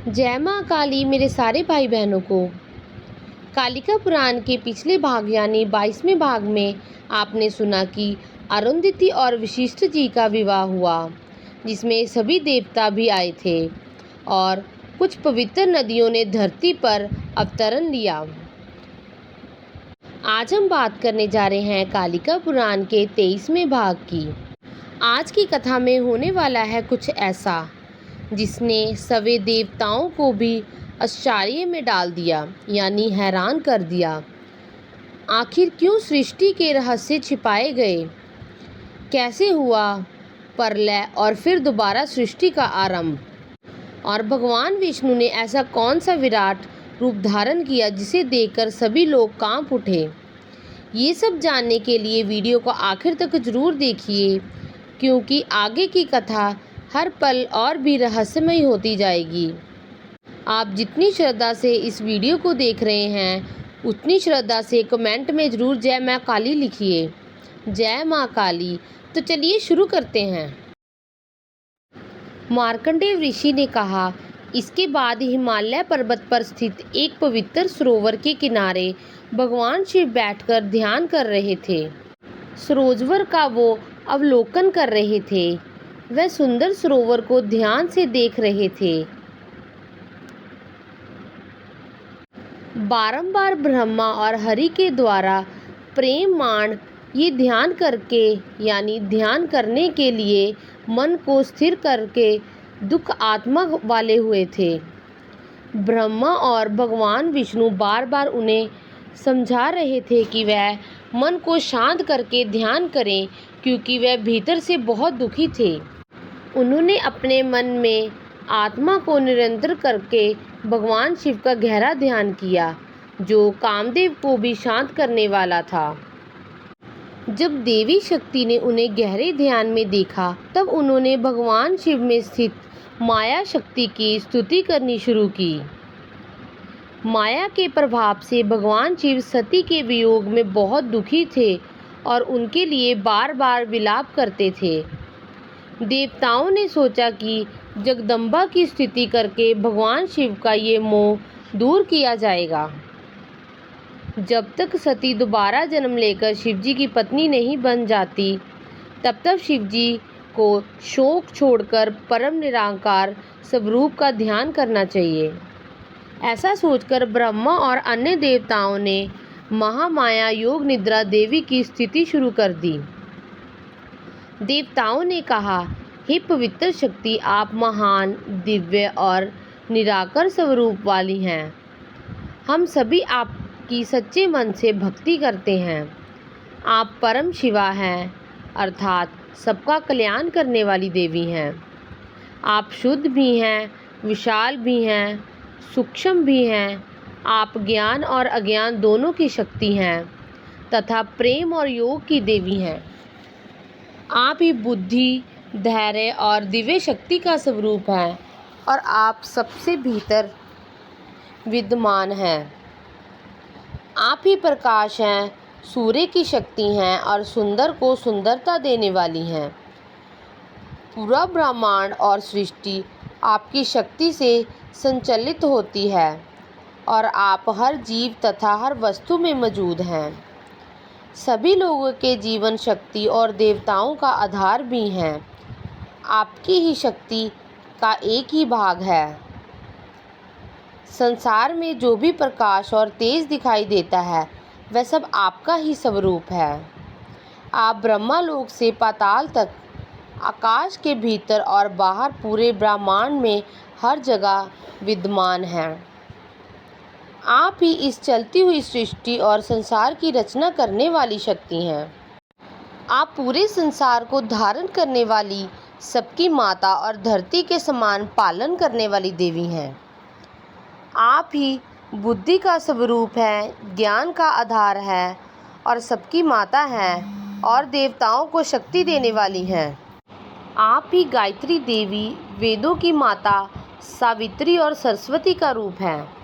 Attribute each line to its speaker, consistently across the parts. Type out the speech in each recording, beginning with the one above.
Speaker 1: जय माँ काली मेरे सारे भाई बहनों को। कालिका पुराण के पिछले भाग यानी 22वें भाग में आपने सुना कि अरुंधति और वशिष्ठ जी का विवाह हुआ, जिसमें सभी देवता भी आए थे और कुछ पवित्र नदियों ने धरती पर अवतरण लिया। आज हम बात करने जा रहे हैं कालिका पुराण के 23वें भाग की। आज की कथा में होने वाला है कुछ ऐसा जिसने सभी देवताओं को भी आश्चर्य में डाल दिया, यानी हैरान कर दिया। आखिर क्यों सृष्टि के रहस्य छिपाए गए, कैसे हुआ प्रलय और फिर दोबारा सृष्टि का आरंभ, और भगवान विष्णु ने ऐसा कौन सा विराट रूप धारण किया जिसे देखकर सभी लोग कांप उठे। ये सब जानने के लिए वीडियो को आखिर तक जरूर देखिए, क्योंकि आगे की कथा हर पल और भी रहस्यमय होती जाएगी। आप जितनी श्रद्धा से इस वीडियो को देख रहे हैं, उतनी श्रद्धा से कमेंट में ज़रूर जय माँ काली लिखिए। जय माँ काली। तो चलिए शुरू करते हैं। मार्कंडेय ऋषि ने कहा, इसके बाद हिमालय पर्वत पर स्थित एक पवित्र सरोवर के किनारे भगवान शिव बैठकर ध्यान कर रहे थे। सरोवर का वो अवलोकन कर रहे थे। वह सुंदर सरोवर को ध्यान से देख रहे थे। बारंबार ब्रह्मा और हरि के द्वारा प्रेमाण ये ध्यान करके यानी ध्यान करने के लिए मन को स्थिर करके दुख आत्मा वाले हुए थे। ब्रह्मा और भगवान विष्णु बार बार उन्हें समझा रहे थे कि वह मन को शांत करके ध्यान करें, क्योंकि वह भीतर से बहुत दुखी थे। उन्होंने अपने मन में आत्मा को निरंतर करके भगवान शिव का गहरा ध्यान किया, जो कामदेव को भी शांत करने वाला था। जब देवी शक्ति ने उन्हें गहरे ध्यान में देखा, तब उन्होंने भगवान शिव में स्थित माया शक्ति की स्तुति करनी शुरू की। माया के प्रभाव से भगवान शिव सती के वियोग में बहुत दुखी थे और उनके लिए बार बार विलाप करते थे। देवताओं ने सोचा कि जगदम्बा की स्तुति करके भगवान शिव का ये मोह दूर किया जाएगा। जब तक सती दोबारा जन्म लेकर शिवजी की पत्नी नहीं बन जाती, तब तक शिवजी को शोक छोड़कर परम निराकार स्वरूप का ध्यान करना चाहिए। ऐसा सोचकर ब्रह्मा और अन्य देवताओं ने महामाया योग निद्रा देवी की स्तुति शुरू कर दी। देवताओं ने कहा, हे पवित्र शक्ति, आप महान, दिव्य और निराकर स्वरूप वाली हैं। हम सभी आपकी सच्चे मन से भक्ति करते हैं। आप परम शिवा हैं, अर्थात सबका कल्याण करने वाली देवी हैं। आप शुद्ध भी हैं, विशाल भी हैं, सूक्ष्म भी हैं। आप ज्ञान और अज्ञान दोनों की शक्ति हैं तथा प्रेम और योग की देवी हैं। आप ही बुद्धि, धैर्य और दिव्य शक्ति का स्वरूप हैं और आप सबसे भीतर विद्यमान हैं। आप ही प्रकाश हैं, सूर्य की शक्ति हैं और सुंदर को सुंदरता देने वाली हैं। पूरा ब्रह्मांड और सृष्टि आपकी शक्ति से संचालित होती है और आप हर जीव तथा हर वस्तु में मौजूद हैं। सभी लोगों के जीवन शक्ति और देवताओं का आधार भी हैं। आपकी ही शक्ति का एक ही भाग है। संसार में जो भी प्रकाश और तेज दिखाई देता है, वह सब आपका ही स्वरूप है। आप ब्रह्मालोक से पाताल तक, आकाश के भीतर और बाहर पूरे ब्रह्मांड में हर जगह विद्यमान हैं। आप ही इस चलती हुई सृष्टि और संसार की रचना करने वाली शक्ति हैं। आप पूरे संसार को धारण करने वाली, सबकी माता और धरती के समान पालन करने वाली देवी हैं। आप ही बुद्धि का स्वरूप हैं, ज्ञान का आधार है और सबकी माता हैं और देवताओं को शक्ति देने वाली हैं। आप ही गायत्री देवी, वेदों की माता, सावित्री और सरस्वती का रूप हैं।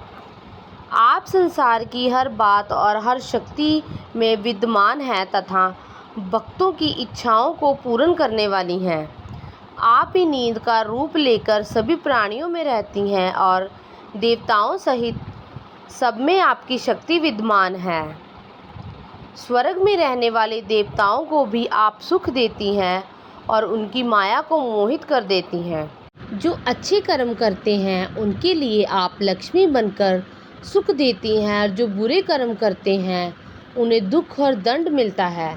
Speaker 1: आप संसार की हर बात और हर शक्ति में विद्यमान हैं तथा भक्तों की इच्छाओं को पूर्ण करने वाली हैं। आप ही नींद का रूप लेकर सभी प्राणियों में रहती हैं और देवताओं सहित सब में आपकी शक्ति विद्यमान है। स्वर्ग में रहने वाले देवताओं को भी आप सुख देती हैं और उनकी माया को मोहित कर देती हैं। जो अच्छे कर्म करते हैं उनके लिए आप लक्ष्मी बनकर सुख देती हैं और जो बुरे कर्म करते हैं उन्हें दुख और दंड मिलता है।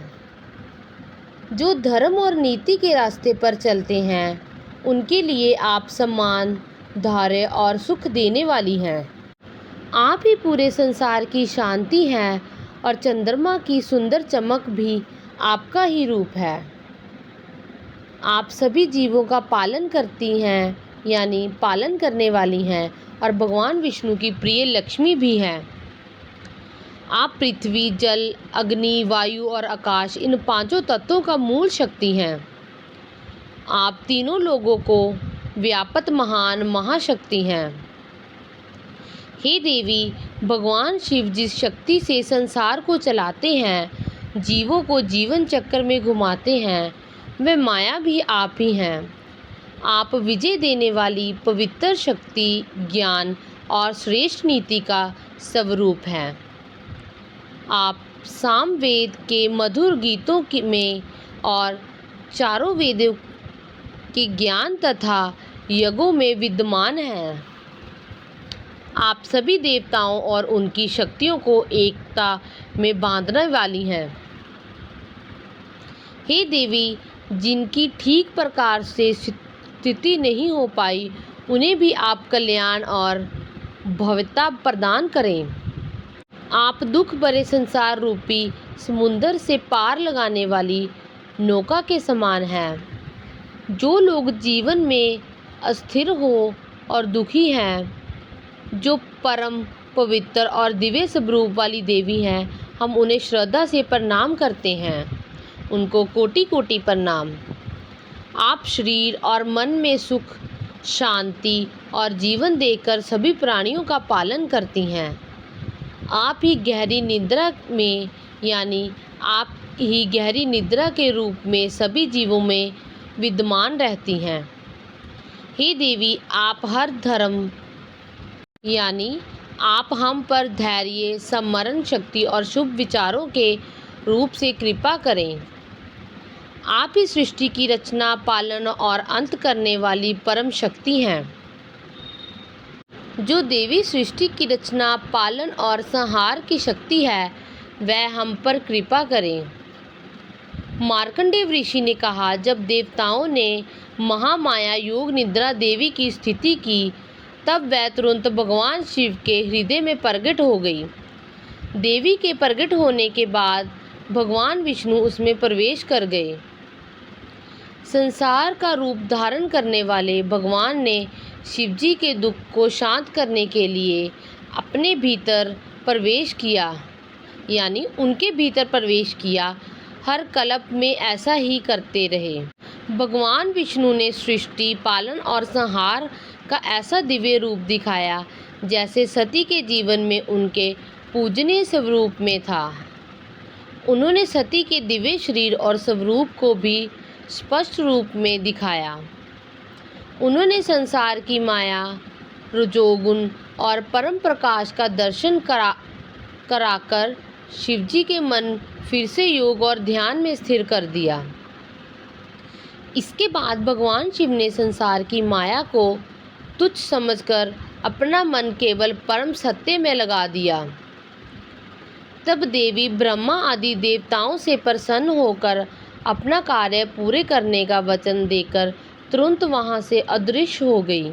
Speaker 1: जो धर्म और नीति के रास्ते पर चलते हैं उनके लिए आप सम्मान, धैर्य और सुख देने वाली हैं। आप ही पूरे संसार की शांति हैं और चंद्रमा की सुंदर चमक भी आपका ही रूप है। आप सभी जीवों का पालन करती हैं, यानी पालन करने वाली हैं और भगवान विष्णु की प्रिय लक्ष्मी भी हैं। आप पृथ्वी, जल, अग्नि, वायु और आकाश इन पांचों तत्वों का मूल शक्ति हैं। आप तीनों लोगों को व्यापत महान महाशक्ति हैं। हे देवी, भगवान शिव जिस शक्ति से संसार को चलाते हैं, जीवों को जीवन चक्र में घुमाते हैं, वह माया भी आप ही हैं। आप विजय देने वाली पवित्र शक्ति, ज्ञान और श्रेष्ठ नीति का स्वरूप हैं। आप सामवेद के मधुर गीतों में और चारों वेदों के ज्ञान तथा यज्ञों में विद्यमान हैं। आप सभी देवताओं और उनकी शक्तियों को एकता में बांधने वाली हैं। हे देवी, जिनकी ठीक प्रकार से स्थिति नहीं हो पाई उन्हें भी आप कल्याण और भव्यता प्रदान करें। आप दुख भरे संसार रूपी समुद्र से पार लगाने वाली नौका के समान हैं। जो लोग जीवन में अस्थिर हो और दुखी हैं, जो परम पवित्र और दिव्य स्वरूप वाली देवी हैं, हम उन्हें श्रद्धा से प्रणाम करते हैं। उनको कोटि कोटि प्रणाम। आप शरीर और मन में सुख, शांति और जीवन देकर सभी प्राणियों का पालन करती हैं। आप ही गहरी निद्रा में, यानी आप ही गहरी निद्रा के रूप में सभी जीवों में विद्यमान रहती हैं। हे देवी, आप हर धर्म, यानी आप हम पर धैर्य, स्मरण शक्ति और शुभ विचारों के रूप से कृपा करें। आप ही सृष्टि की रचना, पालन और अंत करने वाली परम शक्ति हैं। जो देवी सृष्टि की रचना, पालन और संहार की शक्ति है, वह हम पर कृपा करें। मार्कंडेय ऋषि ने कहा, जब देवताओं ने महामाया योग निद्रा देवी की स्थिति की, तब वह तुरंत भगवान शिव के हृदय में प्रकट हो गई। देवी के प्रकट होने के बाद भगवान विष्णु उसमें प्रवेश कर गए। संसार का रूप धारण करने वाले भगवान ने शिवजी के दुख को शांत करने के लिए अपने भीतर प्रवेश किया, यानी उनके भीतर प्रवेश किया। हर कल्प में ऐसा ही करते रहे। भगवान विष्णु ने सृष्टि, पालन और संहार का ऐसा दिव्य रूप दिखाया जैसे सती के जीवन में उनके पूजनीय स्वरूप में था। उन्होंने सती के दिव्य शरीर और स्वरूप को भी स्पष्ट रूप में दिखाया। उन्होंने संसार की माया, रजोगुण और परम प्रकाश का दर्शन कराकर शिवजी के मन फिर से योग और ध्यान में स्थिर कर दिया। इसके बाद भगवान शिव ने संसार की माया को तुच्छ समझकर अपना मन केवल परम सत्य में लगा दिया। तब देवी ब्रह्मा आदि देवताओं से प्रसन्न होकर अपना कार्य पूरे करने का वचन देकर तुरंत वहां से अदृश्य हो गई।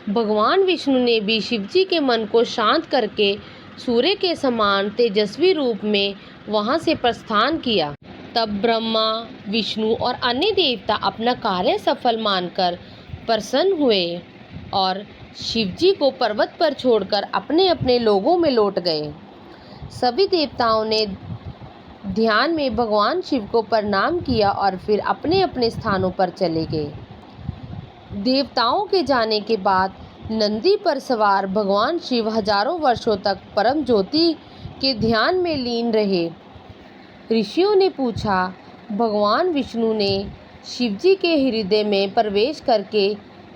Speaker 1: भगवान विष्णु ने भी शिवजी के मन को शांत करके सूर्य के समान तेजस्वी रूप में वहां से प्रस्थान किया। तब ब्रह्मा, विष्णु और अन्य देवता अपना कार्य सफल मानकर प्रसन्न हुए और शिवजी को पर्वत पर छोड़कर अपने अपने लोगों में लौट गए। सभी देवताओं ने ध्यान में भगवान शिव को प्रणाम किया और फिर अपने अपने स्थानों पर चले गए। देवताओं के जाने के बाद नंदी पर सवार भगवान शिव हजारों वर्षों तक परम ज्योति के ध्यान में लीन रहे। ऋषियों ने पूछा, भगवान विष्णु ने शिवजी के हृदय में प्रवेश करके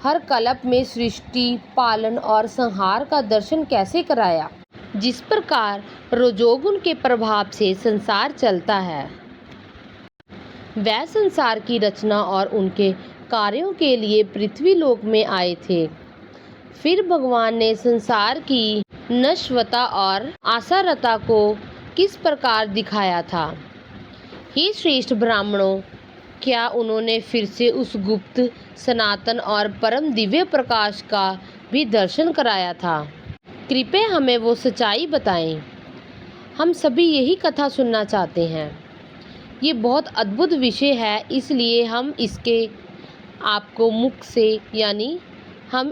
Speaker 1: हर कल्प में सृष्टि, पालन और संहार का दर्शन कैसे कराया। जिस प्रकार रजोगुण के प्रभाव से संसार चलता है, वह संसार की रचना और उनके कार्यों के लिए पृथ्वी लोक में आए थे। फिर भगवान ने संसार की नश्वरता और आसारता को किस प्रकार दिखाया था। हे श्रेष्ठ ब्राह्मणों, क्या उन्होंने फिर से उस गुप्त, सनातन और परम दिव्य प्रकाश का भी दर्शन कराया था। कृपया हमें वो सच्चाई बताएं। हम सभी यही कथा सुनना चाहते हैं। ये बहुत अद्भुत विषय है, इसलिए हम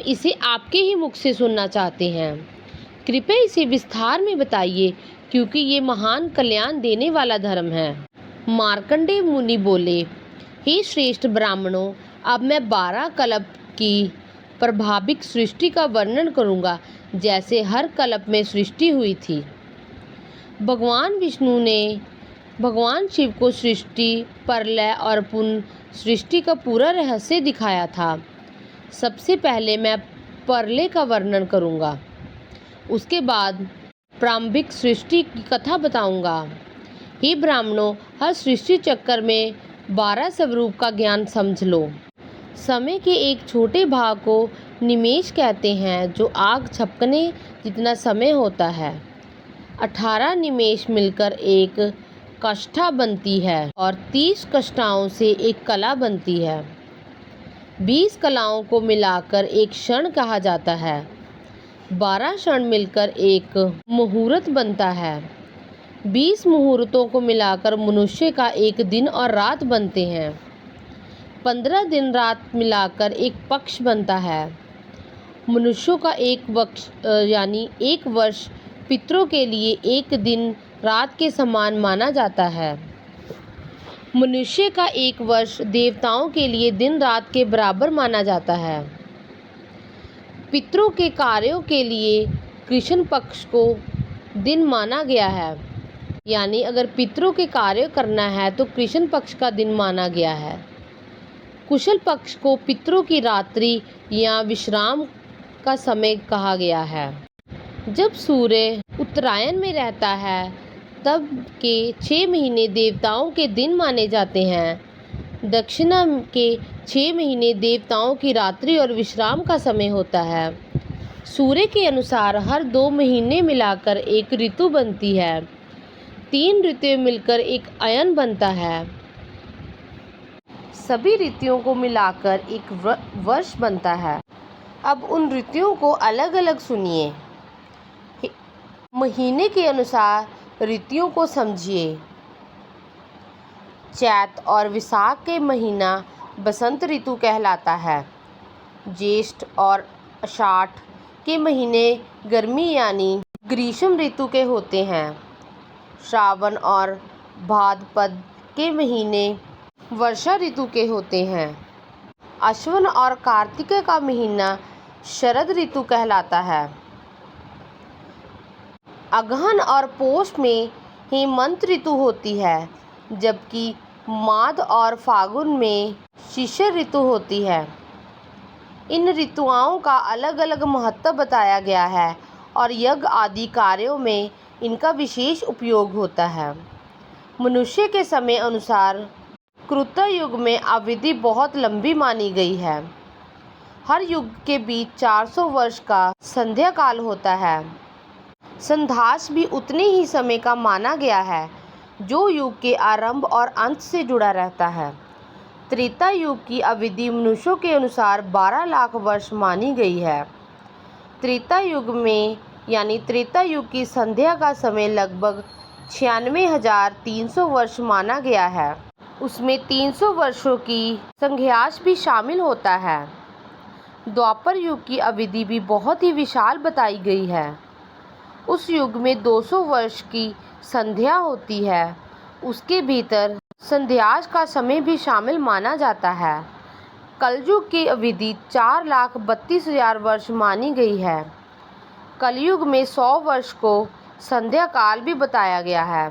Speaker 1: इसे आपके ही मुख से सुनना चाहते हैं। कृपया इसे विस्तार में बताइए, क्योंकि ये महान कल्याण देने वाला धर्म है। मार्कंडेय मुनि बोले, हे श्रेष्ठ ब्राह्मणों, अब मैं 12 कल्प की प्रभाविक सृष्टि का वर्णन करूंगा, जैसे हर कल्प में सृष्टि हुई थी। भगवान विष्णु ने भगवान शिव को सृष्टि, प्रलय और पुनः सृष्टि का पूरा रहस्य दिखाया था। सबसे पहले मैं प्रलय का वर्णन करूंगा, उसके बाद प्रारंभिक सृष्टि की कथा बताऊंगा। हे ब्राह्मणों, हर सृष्टि चक्र में 12 स्वरूप का ज्ञान समझ लो। समय के एक छोटे भाग को निमेष कहते हैं, जो आग झपकने जितना समय होता है। 18 निमेष मिलकर एक कष्ठा बनती है और 30 कष्ठाओं से एक कला बनती है। 20 कलाओं को मिलाकर एक क्षण कहा जाता है। 12 क्षण मिलकर एक मुहूर्त बनता है। 20 मुहूर्तों को मिलाकर मनुष्य का एक दिन और रात बनते हैं। 15 दिन रात मिलाकर एक पक्ष बनता है। मनुष्यों का एक वर्ष पितरों के लिए एक दिन रात के समान माना जाता है। मनुष्य का एक वर्ष देवताओं के लिए दिन रात के बराबर माना जाता है। पितरों के कार्यों के लिए कृष्ण पक्ष को दिन माना गया है, यानी अगर पितरों के कार्य करना है तो कृष्ण पक्ष का दिन माना गया है। कुशल पक्ष को पितरों की रात्रि या विश्राम का समय कहा गया है। जब सूर्य उत्तरायण में रहता है, तब के 6 महीने देवताओं के दिन माने जाते हैं। दक्षिणा के 6 महीने देवताओं की रात्रि और विश्राम का समय होता है। सूर्य के अनुसार हर 2 महीने मिलाकर एक ऋतु बनती है। 3 ऋतुएं मिलकर एक अयन बनता है। सभी ऋतुओं को मिलाकर एक वर्ष बनता है। अब उन ऋतुओं को अलग अलग सुनिए। महीने के अनुसार ऋतुओं को समझिए। चैत और वैशाख के महीना बसंत ऋतु कहलाता है। ज्येष्ठ और आषाढ़ के महीने गर्मी यानी ग्रीष्म ऋतु के होते हैं। श्रावण और भाद्रपद के महीने वर्षा ऋतु के होते हैं। अश्विन और कार्तिक का महीना शरद ऋतु कहलाता है। अगहन और पोष में हेमंत ऋतु होती है, जबकि माघ और फागुन में शिशिर ऋतु होती है। इन ऋतुओं का अलग अलग महत्व बताया गया है और यज्ञ आदि कार्यों में इनका विशेष उपयोग होता है। मनुष्य के समय अनुसार कृत युग में अवधि बहुत लंबी मानी गई है। हर युग के बीच 400 वर्ष का संध्या काल होता है। संध्यास भी उतने ही समय का माना गया है, जो युग के आरंभ और अंत से जुड़ा रहता है। त्रेता युग की अवधि मनुष्यों के अनुसार 12 लाख वर्ष मानी गई है। त्रेता युग में यानी त्रेता युग की संध्या का समय लगभग 96,300 वर्ष माना गया है। उसमें 300 वर्षों की संघ्यास भी शामिल होता है। द्वापर युग की अवधि भी बहुत ही विशाल बताई गई है। उस युग में 200 वर्ष की संध्या होती है। उसके भीतर संध्यास का समय भी शामिल माना जाता है। कलयुग की अवधि 4,32,000 वर्ष मानी गई है। कलयुग में 100 वर्ष को संध्या काल भी बताया गया है।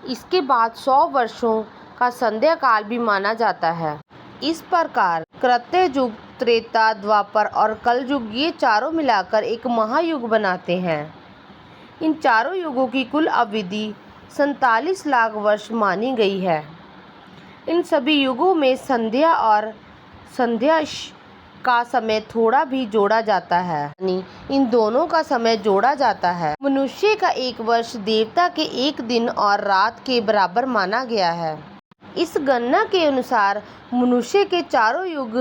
Speaker 1: इसके बाद 100 वर्षों का संध्या काल भी माना जाता है। इस प्रकार कृत्य युग, त्रेता, द्वापर और कल युग, ये चारों मिलाकर एक महायुग बनाते हैं। इन चारों युगों की कुल अवधि 47 लाख वर्ष मानी गई है। इन सभी युगों में संध्या और संध्या का समय थोड़ा भी जोड़ा जाता है, यानी इन दोनों का समय जोड़ा जाता है। मनुष्य का एक वर्ष देवता के एक दिन और रात के बराबर माना गया है। इस गणना के अनुसार मनुष्य के चारों युग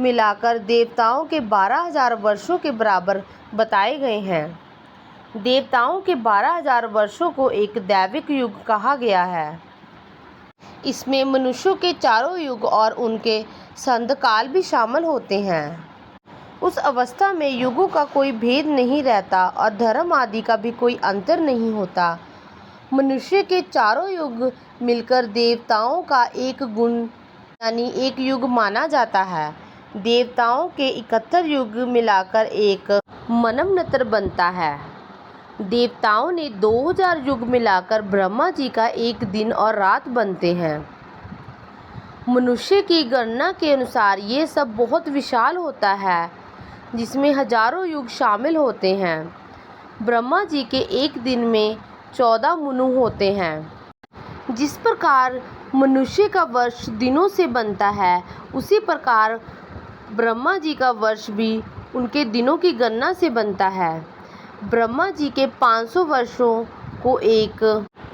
Speaker 1: मिलाकर देवताओं के 12,000 वर्षों के बराबर बताए गए हैं। देवताओं के 12,000 वर्षों को एक दैविक युग कहा गया है। इसमें मनुष्यों के चारों युग और उनके संधिकाल भी शामिल होते हैं। उस अवस्था में युगों का कोई भेद नहीं रहता और धर्म आदि का भी कोई अंतर नहीं होता। मनुष्य के चारों युग मिलकर देवताओं का एक गुण यानी एक युग माना जाता है। देवताओं के 71 युग मिलाकर एक मनवंतर बनता है। देवताओं ने 2000 युग मिलाकर ब्रह्मा जी का एक दिन और रात बनते हैं। मनुष्य की गणना के अनुसार ये सब बहुत विशाल होता है, जिसमें हजारों युग शामिल होते हैं। ब्रह्मा जी के एक दिन में 14 मनु होते हैं। जिस प्रकार मनुष्य का वर्ष दिनों से बनता है, उसी प्रकार ब्रह्मा जी का वर्ष भी उनके दिनों की गणना से बनता है। ब्रह्मा जी के 500 वर्षों को एक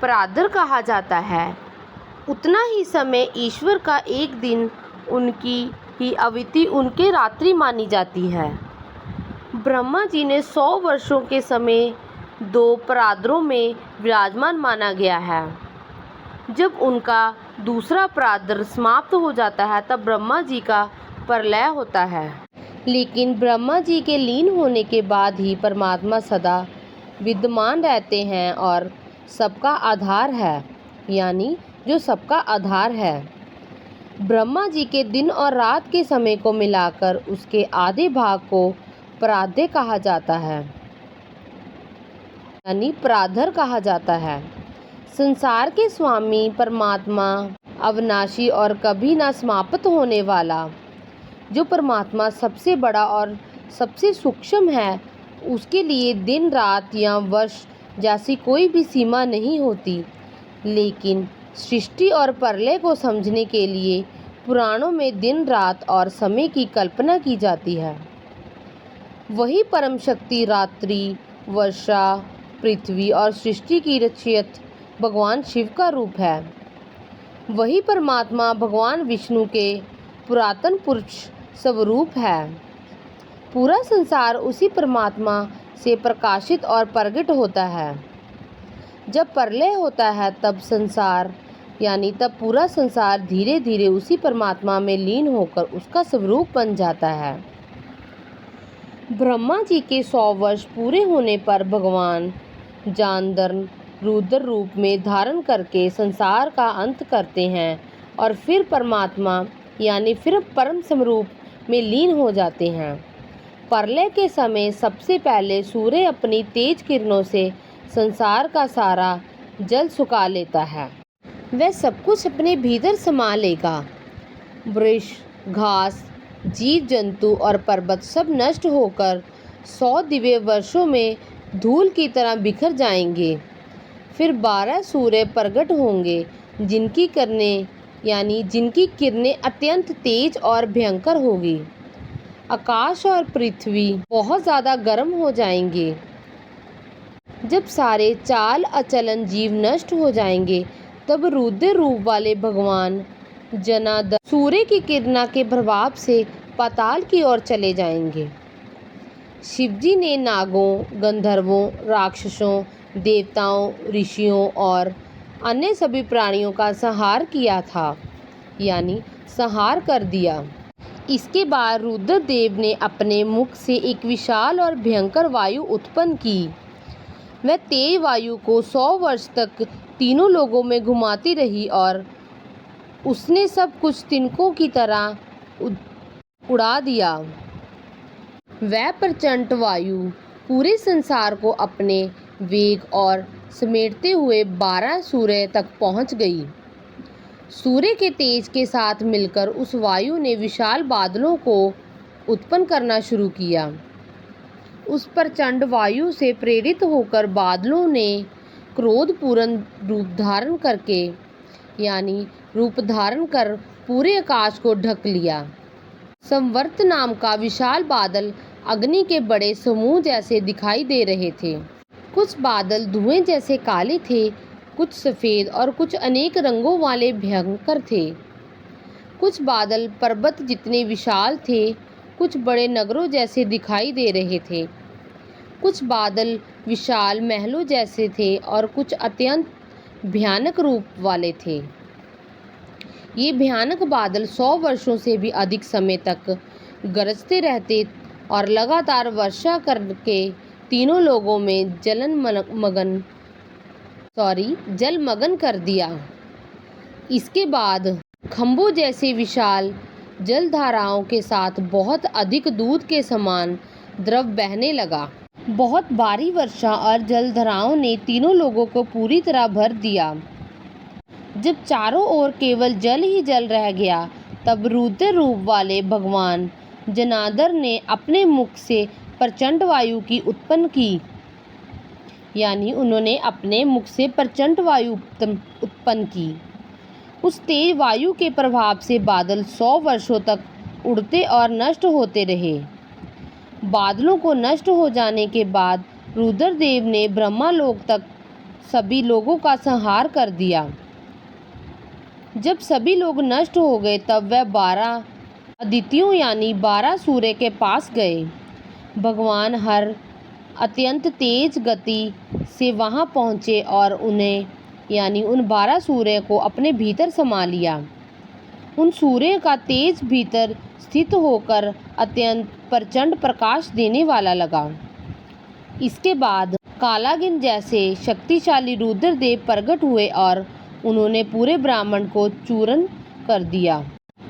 Speaker 1: प्रादर कहा जाता है। उतना ही समय ईश्वर का एक दिन, उनकी ही अवधि उनके रात्रि मानी जाती है। ब्रह्मा जी ने 100 वर्षों के समय 2 प्रादरों में विराजमान माना गया है। जब उनका दूसरा प्रादर समाप्त हो जाता है, तब ब्रह्मा जी का प्रलय होता है। लेकिन ब्रह्मा जी के लीन होने के बाद ही परमात्मा सदा विद्यमान रहते हैं और सबका आधार है, यानी जो सबका आधार है। ब्रह्मा जी के दिन और रात के समय को मिलाकर उसके आधे भाग को प्राद्य कहा जाता है, यानी प्राधर कहा जाता है। संसार के स्वामी परमात्मा अविनाशी और कभी ना समाप्त होने वाला, जो परमात्मा सबसे बड़ा और सबसे सूक्ष्म है, उसके लिए दिन रात या वर्ष जैसी कोई भी सीमा नहीं होती। लेकिन सृष्टि और प्रलय को समझने के लिए पुराणों में दिन रात और समय की कल्पना की जाती है। वही परम शक्ति रात्रि, वर्षा, पृथ्वी और सृष्टि की रचयिता भगवान शिव का रूप है। वही परमात्मा भगवान विष्णु के पुरातन पुरुष स्वरूप है। पूरा संसार उसी परमात्मा से प्रकाशित और प्रकट होता है। जब प्रलय होता है तब पूरा संसार धीरे धीरे उसी परमात्मा में लीन होकर उसका स्वरूप बन जाता है। ब्रह्मा जी के 100 वर्ष पूरे होने पर भगवान जानदर्न रुद्र रूप में धारण करके संसार का अंत करते हैं और फिर परमात्मा यानी फिर परम स्वरूप में लीन हो जाते हैं। प्रलय के समय सबसे पहले सूर्य अपनी तेज किरणों से संसार का सारा जल सुखा लेता है। वह सब कुछ अपने भीतर समा लेगा। वृक्ष, घास, जीव जंतु और पर्वत सब नष्ट होकर 100 दिव्य वर्षों में धूल की तरह बिखर जाएंगे। फिर 12 सूर्य प्रकट होंगे, जिनकी किरणें अत्यंत तेज और भयंकर होगी। आकाश और पृथ्वी बहुत ज़्यादा गर्म हो जाएंगे। जब सारे चाल अचलन जीव नष्ट हो जाएंगे, तब रुद्र रूप वाले भगवान जनार्दन सूर्य की किरणों के प्रभाव से पाताल की ओर चले जाएंगे। शिवजी ने नागों, गंधर्वों, राक्षसों, देवताओं, ऋषियों और अन्य सभी प्राणियों का संहार किया था, यानी संहार कर दिया। इसके बाद रुद्रदेव ने अपने मुख से एक विशाल और भयंकर वायु उत्पन्न की। वह तेज वायु को 100 वर्ष तक तीनों लोगों में घुमाती रही और उसने सब कुछ तिनकों की तरह उड़ा दिया। वह प्रचंड वायु पूरे संसार को अपने वेग और समेटते हुए 12 सूर्य तक पहुंच गई। सूर्य के तेज के साथ मिलकर उस वायु ने विशाल बादलों को उत्पन्न करना शुरू किया। उस प्रचंड वायु से प्रेरित होकर बादलों ने क्रोधपूर्ण रूप धारण कर पूरे आकाश को ढक लिया। संवर्त नाम का विशाल बादल अग्नि के बड़े समूह जैसे दिखाई दे रहे थे। कुछ बादल धुएं जैसे काले थे, कुछ सफ़ेद और कुछ अनेक रंगों वाले भयंकर थे। कुछ बादल पर्वत जितने विशाल थे, कुछ बड़े नगरों जैसे दिखाई दे रहे थे। कुछ बादल विशाल महलों जैसे थे और कुछ अत्यंत भयानक रूप वाले थे। ये भयानक बादल 100 वर्षों से भी अधिक समय तक गरजते रहते और लगातार वर्षा करके तीनों लोगों में जलमग्न कर दिया। इसके बाद खंभों जैसे विशाल जलधाराओं के साथ बहुत अधिक दूध के समान द्रव बहने लगा। बहुत भारी वर्षा और जलधाराओं ने तीनों लोगों को पूरी तरह भर दिया। जब चारों ओर केवल जल ही जल रह गया, तब रुद्र रूप वाले भगवान जनार्दन ने अपने मुख से प्रचंड वायु की उत्पन्न की। यानी उन्होंने अपने मुख से प्रचंड वायु उत्पन्न की। उस तेज वायु के प्रभाव से बादल 100 वर्षों तक उड़ते और नष्ट होते रहे। बादलों को नष्ट हो जाने के बाद रुद्रदेव ने ब्रह्मालोक तक सभी लोगों का संहार कर दिया। जब सभी लोग नष्ट हो गए, तब वह 12 अदितियों यानी 12 सूर्य के पास गए। भगवान हर अत्यंत तेज गति से वहां पहुंचे और उन्हें यानी उन 12 सूर्य को अपने भीतर समा लिया। उन सूर्य का तेज भीतर स्थित होकर अत्यंत प्रचंड प्रकाश देने वाला लगा। इसके बाद कालागिन जैसे शक्तिशाली रुद्रदेव प्रकट हुए और उन्होंने पूरे ब्रह्मांड को चूर्ण कर दिया।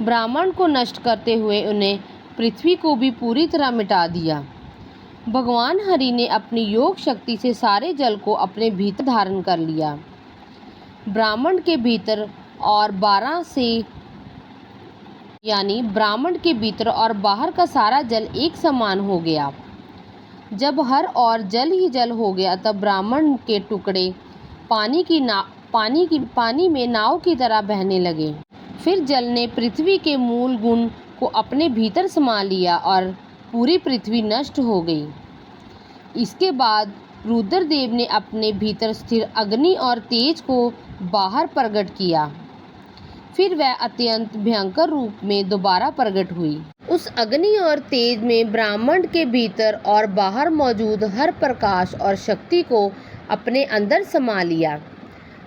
Speaker 1: ब्रह्मांड को नष्ट करते हुए उन्हें पृथ्वी को भी पूरी तरह मिटा दिया। भगवान हरि ने अपनी योग शक्ति से सारे जल को अपने भीतर धारण कर लिया। ब्रह्मांड के भीतर और बाहर का सारा जल एक समान हो गया। जब हर और जल ही जल हो गया, तब ब्रह्मांड के टुकड़े पानी में नाव की तरह बहने लगे। फिर जल ने पृथ्वी के मूल गुण को अपने भीतर समा लिया और पूरी पृथ्वी नष्ट हो गई। इसके बाद रुद्रदेव ने अपने भीतर स्थिर अग्नि और तेज को बाहर प्रकट किया। फिर वह अत्यंत भयंकर रूप में दोबारा प्रकट हुई। उस अग्नि और तेज में ब्रह्मांड के भीतर और बाहर मौजूद हर प्रकाश और शक्ति को अपने अंदर समा लिया।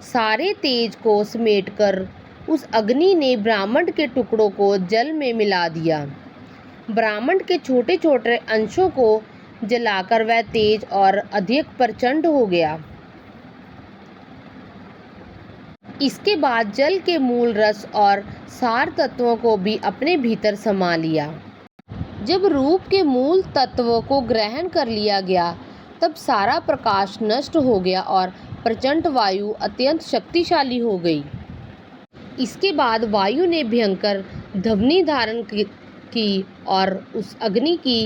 Speaker 1: सारे तेज को समेटकर उस अग्नि ने ब्रह्मांड के टुकड़ों को जल में मिला दिया। ब्रह्मांड के छोटे छोटे अंशों को जलाकर वह तेज और अधिक प्रचंड हो गया। इसके बाद जल के मूल रस और सार तत्वों को भी अपने भीतर समा लिया। जब रूप के मूल तत्व को ग्रहण कर लिया गया, तब सारा प्रकाश नष्ट हो गया और प्रचंड वायु अत्यंत शक्तिशाली हो गई। इसके बाद वायु ने भयंकर ध्वनि धारण की और उस अग्नि की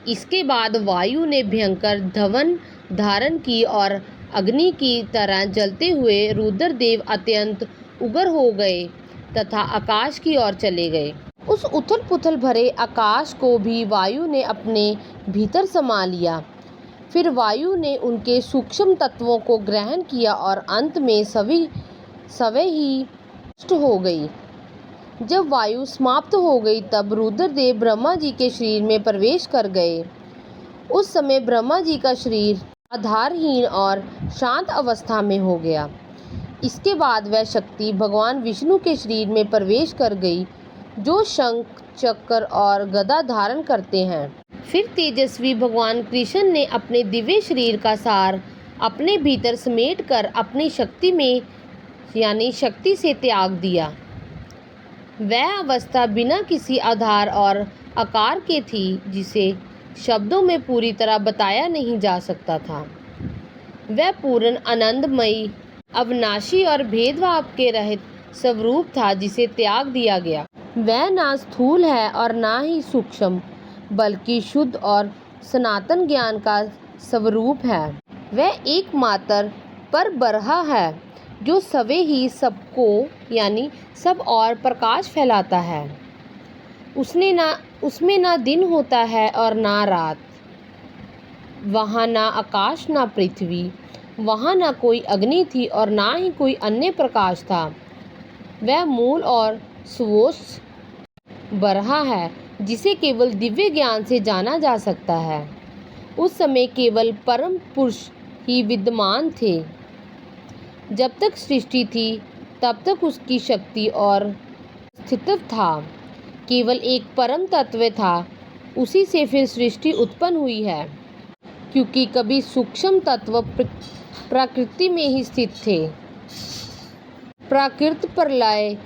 Speaker 1: इसके बाद वायु ने भयंकर ध्वन धारण की और अग्नि की तरह जलते हुए रुद्रदेव अत्यंत उग्र हो गए तथा आकाश की ओर चले गए। उस उथल पुथल भरे आकाश को भी वायु ने अपने भीतर समा लिया। फिर वायु ने उनके सूक्ष्म तत्वों को ग्रहण किया और अंत में सभी ही नष्ट हो गई। जब वायु समाप्त हो गई, तब रुद्रदेव ब्रह्मा जी के शरीर में प्रवेश कर गए। उस समय ब्रह्मा जी का शरीर आधारहीन और शांत अवस्था में हो गया। इसके बाद वह शक्ति भगवान विष्णु के शरीर में प्रवेश कर गई, जो शंख चक्र और गदा धारण करते हैं। फिर तेजस्वी भगवान कृष्ण ने अपने दिव्य शरीर का सार अपने भीतर समेट कर अपनी शक्ति से त्याग दिया। वह अवस्था बिना किसी आधार और आकार के थी, जिसे शब्दों में पूरी तरह बताया नहीं जा सकता था। वह पूर्ण आनंदमयी, अविनाशी और भेदभाव के रहित स्वरूप था जिसे त्याग दिया गया। वह ना स्थूल है और ना ही सूक्ष्म, बल्कि शुद्ध और सनातन ज्ञान का स्वरूप है। वह एकमात्र परब्रह्म है जो सवे ही सबको यानी सब और प्रकाश फैलाता है। उसमें ना दिन होता है और ना रात। वहाँ ना आकाश ना पृथ्वी, वहाँ ना कोई अग्नि थी और ना ही कोई अन्य प्रकाश था। वह मूल और सर्वोच्च ब्रह्म है जिसे केवल दिव्य ज्ञान से जाना जा सकता है। उस समय केवल परम पुरुष ही विद्यमान थे। जब तक सृष्टि थी तब तक उसकी शक्ति और अस्तित्व था। केवल एक परम तत्व था, उसी से फिर सृष्टि उत्पन्न हुई है, क्योंकि कभी सूक्ष्म तत्व प्रकृति में ही स्थित थे। प्राकृत प्रलय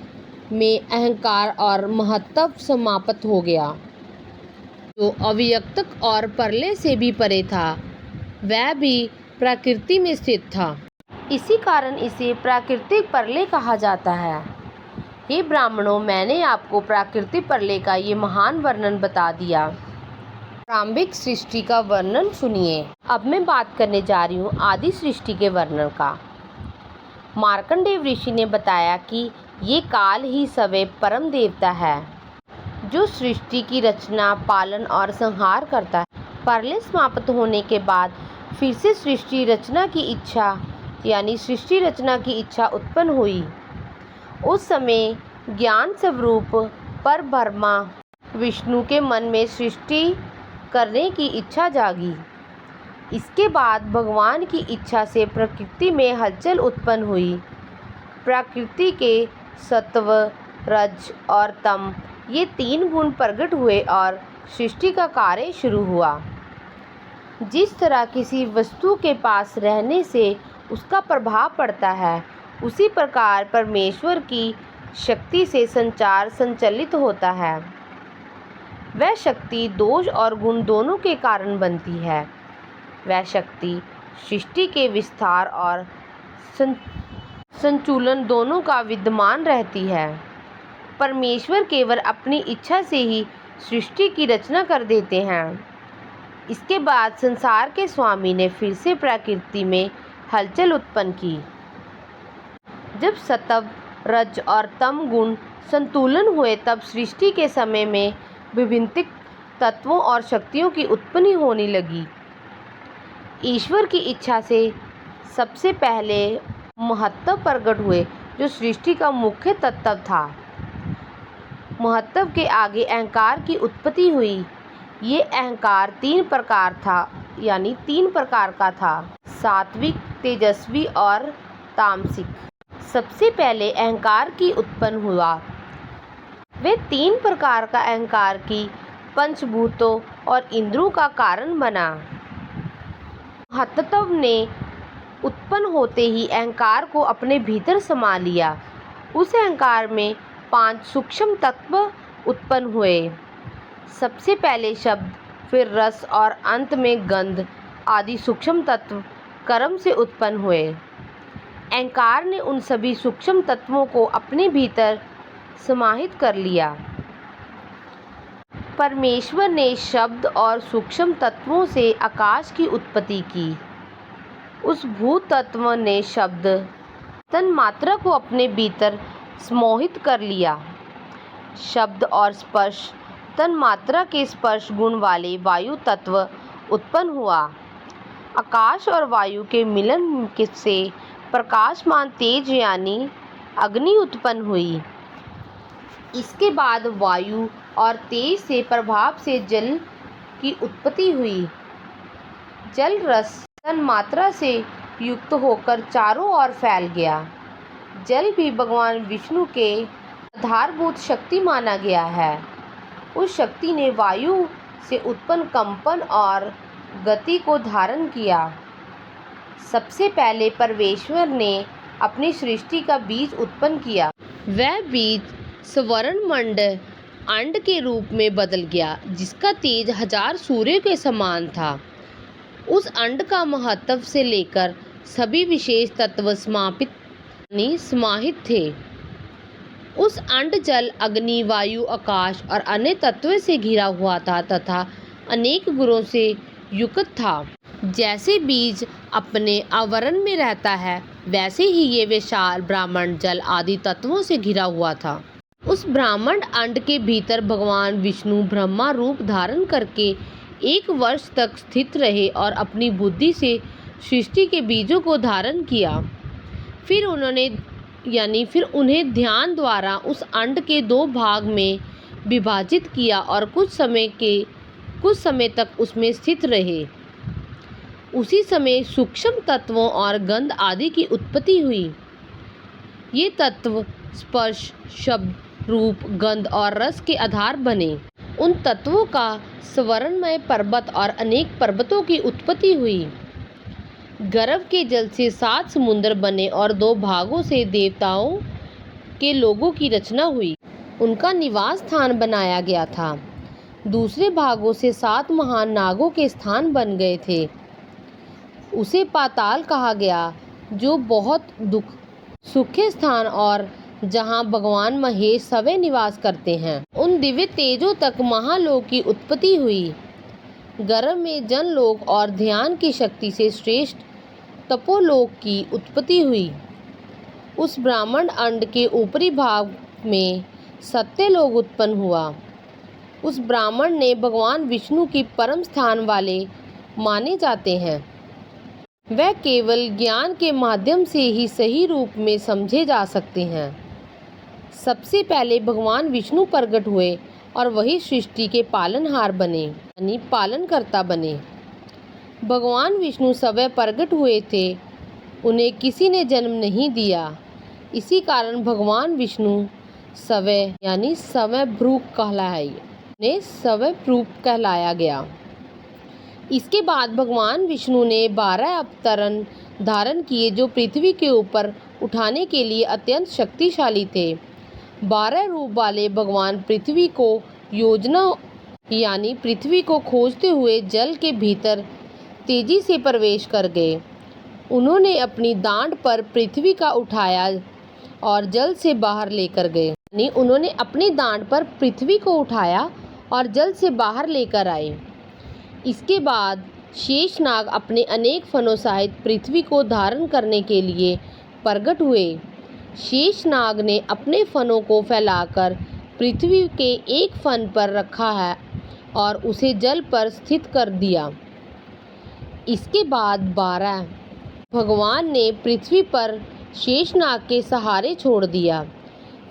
Speaker 1: में अहंकार और महत्व समाप्त हो गया। जो अव्यक्त और प्रलय से भी परे था, वह भी प्रकृति में स्थित था। इसी कारण इसे प्राकृतिक प्रलय कहा जाता है। हे ब्राह्मणों, मैंने आपको प्राकृतिक प्रलय का ये महान वर्णन बता दिया। प्रारंभिक सृष्टि का वर्णन सुनिए। अब मैं बात करने जा रही हूँ आदि सृष्टि के वर्णन का। मार्कंडेय ऋषि ने बताया कि ये काल ही सवे परम देवता है जो सृष्टि की रचना, पालन और संहार करता है। प्रलय समाप्त होने के बाद फिर से सृष्टि रचना की इच्छा उत्पन्न हुई। उस समय ज्ञान स्वरूप परब्रह्म विष्णु के मन में सृष्टि करने की इच्छा जागी। इसके बाद भगवान की इच्छा से प्रकृति में हलचल उत्पन्न हुई। प्रकृति के सत्व, रज और तम ये 3 गुण प्रकट हुए और सृष्टि का कार्य शुरू हुआ। जिस तरह किसी वस्तु के पास रहने से उसका प्रभाव पड़ता है, उसी प्रकार परमेश्वर की शक्ति से संचार संचालित होता है। वह शक्ति दोष और गुण दोनों के कारण बनती है। वह शक्ति सृष्टि के विस्तार और संचलन दोनों का विद्यमान रहती है। परमेश्वर केवल अपनी इच्छा से ही सृष्टि की रचना कर देते हैं। इसके बाद संसार के स्वामी ने फिर से प्रकृति में हलचल उत्पन्न की। जब सत्व, रज और तम गुण संतुलन हुए, तब सृष्टि के समय में विभिन्न तत्वों और शक्तियों की उत्पत्ति होने लगी। ईश्वर की इच्छा से सबसे पहले महत्व प्रकट हुए, जो सृष्टि का मुख्य तत्व था। महत्व के आगे अहंकार की उत्पत्ति हुई। ये अहंकार 3 प्रकार का था: सात्विक, तेजस्वी और तामसिक। सबसे पहले अहंकार की उत्पन्न हुआ। वे 3 प्रकार का अहंकार की पंचभूतों और इंद्रियों का कारण बना। महत्व ने उत्पन्न होते ही अहंकार को अपने भीतर समा लिया। उस अहंकार में 5 सूक्ष्म तत्व उत्पन्न हुए। सबसे पहले शब्द, फिर रस और अंत में गंध आदि सूक्ष्म तत्व कर्म से उत्पन्न हुए। अहंकार ने उन सभी सूक्ष्म तत्वों को अपने भीतर समाहित कर लिया। परमेश्वर ने शब्द और सूक्ष्म तत्वों से आकाश की उत्पत्ति की। उस भूत तत्व ने शब्द तन्मात्रा को अपने भीतर समाहित कर लिया। शब्द और स्पर्श तन्मात्रा के स्पर्श गुण वाले वायु तत्व उत्पन्न हुआ। आकाश और वायु के मिलन से प्रकाशमान तेज यानी अग्नि उत्पन्न हुई। इसके बाद वायु और तेज से प्रभाव से जल की उत्पत्ति हुई। जल रस तन्मात्रा से युक्त होकर चारों ओर फैल गया। जल भी भगवान विष्णु के आधारभूत शक्ति माना गया है। उस शक्ति ने वायु से उत्पन्न कंपन और गति को धारण किया। सबसे पहले परमेश्वर ने अपनी सृष्टि का बीज उत्पन्न किया। वह बीज स्वर्णमंड अंड के रूप में बदल गया, जिसका तेज 1000 सूर्य के समान था। उस अंड का महत्व से लेकर सभी विशेष तत्व समाहित थे। उस अंड जल, अग्नि, वायु, आकाश और अन्य तत्वों से घिरा हुआ था तथा अनेक गुणों से युक्त था। जैसे बीज अपने आवरण में रहता है, वैसे ही ये विशाल ब्रह्मांड जल आदि तत्वों से घिरा हुआ था। उस ब्रह्मांड अंड के भीतर भगवान विष्णु ब्रह्मा रूप धारण करके 1 वर्ष तक स्थित रहे और अपनी बुद्धि से सृष्टि के बीजों को धारण किया। फिर उन्हें ध्यान द्वारा उस अंड के 2 भाग में विभाजित किया और कुछ समय तक उसमें स्थित रहे। उसी समय सूक्ष्म तत्वों और गंध आदि की उत्पत्ति हुई। ये तत्व स्पर्श, शब्द, रूप, गंध और रस के आधार बने। उन तत्वों का स्वर्णमय पर्वत और अनेक पर्वतों की उत्पत्ति हुई। गर्भ के जल से 7 समुद्र बने और 2 भागों से देवताओं के लोगों की रचना हुई। उनका निवास स्थान बनाया गया था। दूसरे भागों से 7 महान नागों के स्थान बन गए थे। उसे पाताल कहा गया, जो बहुत सुखे स्थान और जहाँ भगवान महेश सवै निवास करते हैं। उन दिव्य तेजों तक महालोक की उत्पत्ति हुई। गर्भ में जनलोक और ध्यान की शक्ति से श्रेष्ठ तपोलोक की उत्पत्ति हुई। उस ब्रह्मांड अंड के ऊपरी भाग में सत्यलोक उत्पन्न हुआ। उस ब्रह्मांड ने भगवान विष्णु की परम स्थान वाले माने जाते हैं। वह केवल ज्ञान के माध्यम से ही सही रूप में समझे जा सकते हैं। सबसे पहले भगवान विष्णु प्रकट हुए और वही सृष्टि के पालनहार बने, यानी पालनकर्ता बने। भगवान विष्णु स्वयं प्रकट हुए थे, उन्हें किसी ने जन्म नहीं दिया। इसी कारण भगवान विष्णु स्वयं यानी स्वयंभू कहलाया गया। इसके बाद भगवान विष्णु ने 12 अवतार धारण किए, जो पृथ्वी के ऊपर उठाने के लिए अत्यंत शक्तिशाली थे। 12 रूप वाले भगवान पृथ्वी को खोजते हुए जल के भीतर तेजी से प्रवेश कर गए। उन्होंने अपनी दाढ़ पर पृथ्वी का उठाया और जल से बाहर लेकर गए। उन्होंने अपनी दाढ़ पर पृथ्वी को उठाया और जल से बाहर लेकर आए। इसके बाद शेषनाग अपने अनेक फनों सहित पृथ्वी को धारण करने के लिए प्रकट हुए। शेषनाग ने अपने फनों को फैलाकर पृथ्वी के एक फन पर रखा है और उसे जल पर स्थित कर दिया। इसके बाद 12 भगवान ने पृथ्वी पर शेषनाग के सहारे छोड़ दिया।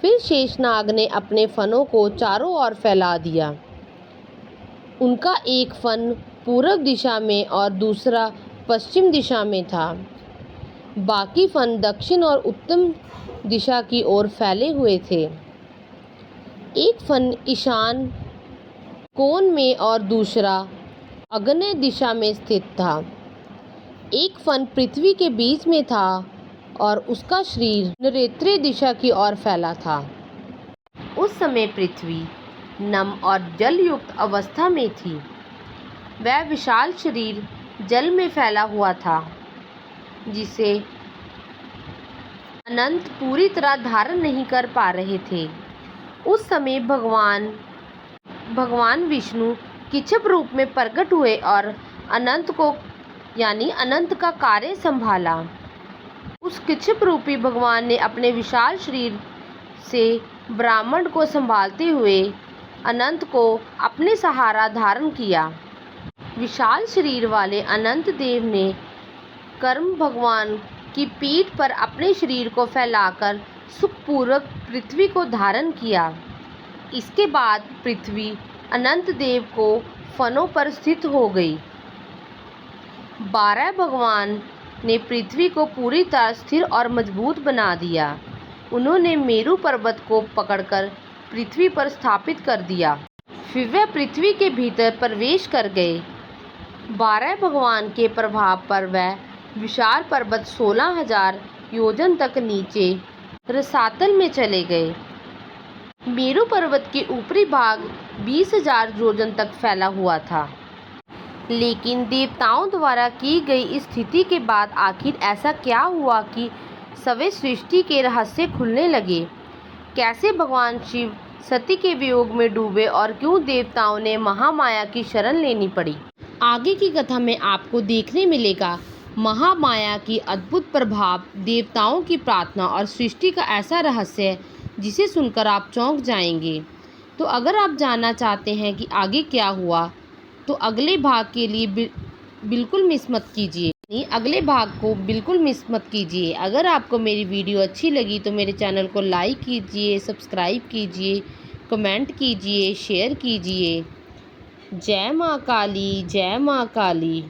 Speaker 1: फिर शेषनाग ने अपने फनों को चारों ओर फैला दिया। उनका एक फन पूर्व दिशा में और दूसरा पश्चिम दिशा में था। बाकी फन दक्षिण और उत्तर दिशा की ओर फैले हुए थे। एक फन ईशान कोण में और दूसरा आग्नेय दिशा में स्थित था। एक फन पृथ्वी के बीच में था और उसका शरीर नैऋत्य दिशा की ओर फैला था। उस समय पृथ्वी नम और जलयुक्त अवस्था में थी। वह विशाल शरीर जल में फैला हुआ था, जिसे अनंत पूरी तरह धारण नहीं कर पा रहे थे। उस समय भगवान विष्णु किच्छव रूप में प्रकट हुए और अनंत का कार्य संभाला। उस किच्छव रूपी भगवान ने अपने विशाल शरीर से ब्रह्मांड को संभालते हुए अनंत को अपने सहारा धारण किया। विशाल शरीर वाले अनंत देव ने कर्म भगवान की पीठ पर अपने शरीर को फैलाकर सुखपूर्वक पृथ्वी को धारण किया। इसके बाद पृथ्वी अनंत देव को फनों पर स्थित हो गई। 12 भगवान ने पृथ्वी को पूरी तरह स्थिर और मजबूत बना दिया। उन्होंने मेरु पर्वत को पकड़कर पृथ्वी पर स्थापित कर दिया। फिर वह पृथ्वी के भीतर प्रवेश कर गए। 12 भगवान के प्रभाव पर वह विशाल पर्वत 16,000 योजन तक नीचे रसातल में चले गए। मेरु पर्वत के ऊपरी भाग 20,000 योजन तक फैला हुआ था। लेकिन देवताओं द्वारा की गई इस स्थिति के बाद आखिर ऐसा क्या हुआ कि सवे सृष्टि के रहस्य खुलने लगे? कैसे भगवान शिव सती के वियोग में डूबे और क्यों देवताओं ने महामाया की शरण लेनी पड़ी। आगे की कथा में आपको देखने मिलेगा महामाया की अद्भुत प्रभाव, देवताओं की प्रार्थना और सृष्टि का ऐसा रहस्य जिसे सुनकर आप चौंक जाएंगे। तो अगर आप जानना चाहते हैं कि आगे क्या हुआ तो अगले भाग के लिए बिल्कुल मिस मत कीजिए। अगले भाग को बिल्कुल मिस मत कीजिए। अगर आपको मेरी वीडियो अच्छी लगी तो मेरे चैनल को लाइक कीजिए, सब्सक्राइब कीजिए, कमेंट कीजिए, शेयर कीजिए। जय माँ काली, जय माँ काली।